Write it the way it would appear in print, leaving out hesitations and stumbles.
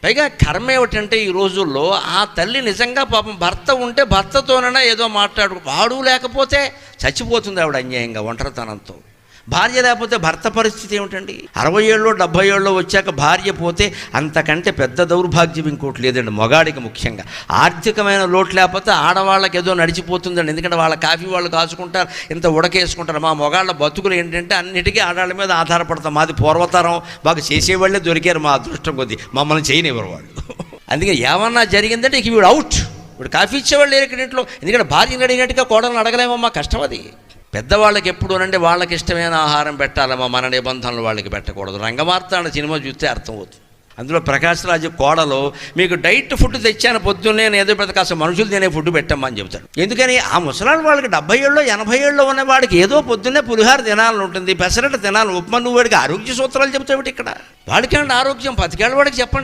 పైగా కర్మ ఏమిటంటే ఈ రోజుల్లో ఆ తల్లి నిజంగా పాపం భర్త ఉంటే భర్తతోనైనా ఏదో మాట్లాడు, వాడు లేకపోతే చచ్చిపోతుంది ఆవిడ అన్యాయంగా ఒంటరితనంతో. భార్య లేకపోతే భర్త పరిస్థితి ఏమిటండి? 60 ఏళ్ళు 70 ఏళ్ళు వచ్చాక భార్య పోతే అంతకంటే పెద్ద దౌర్భాగ్యం ఇంకోటి లేదండి మగాడికి. ముఖ్యంగా ఆర్థికమైన లోటు లేకపోతే ఆడవాళ్ళకి ఏదో నడిచిపోతుందండి. ఎందుకంటే వాళ్ళ కాఫీ వాళ్ళు కాచుకుంటారు, ఇంత ఉడకేసుకుంటారు. మా మగాళ్ళ బతుకులు ఏంటంటే అన్నిటికీ ఆడవాళ్ళ మీద ఆధారపడతాం. మాది పూర్వతరం, బాగా చేసేవాళ్ళే దొరికారు మా అదృష్టం కొద్దీ, మమ్మల్ని చేయనివ్వరు వాళ్ళు. అందుకే ఏమన్నా జరిగిందంటే ఇక వీడు అవుట్. ఇప్పుడు కాఫీ ఇచ్చేవాళ్ళు లేరు ఇక్కడ ఇంట్లో. ఎందుకంటే భార్యను అడిగినట్టుగా కోడలను అడగలేమమ్మా, కష్టం అది. పెద్దవాళ్ళకి ఎప్పుడు అనంటే వాళ్ళకి ఇష్టమైన ఆహారం పెట్టాలమ్మా, మన నిబంధనలు వాళ్ళకి పెట్టకూడదు. రంగమార్తాండ సినిమా చూస్తే అర్థమవుతుంది. అందులో ప్రకాష్ రాజు కోడలు, మీకు డైట్ ఫుడ్ తెచ్చాను పొద్దున్నే, ఏదో పెద్ద కాస్త మనుషులు తినే ఫుడ్ పెట్టమ్మా అని చెబుతాడు. ఎందుకని ఆ ముసలాడు వాళ్ళకి 70 ఏళ్ళు 80 ఏళ్ళు ఉన్న వాడికి ఏదో పొద్దున్నే పులిహార తినాలని ఉంటుంది, పెసరట్టు తినాలి, ఉప్మా. నువ్వు వాడికి ఆరోగ్య సూత్రాలు చెబుతావు ఇక్కడ. వాడికి ఆరోగ్యం 10 ఏళ్ళ వాడికి చెప్పండి.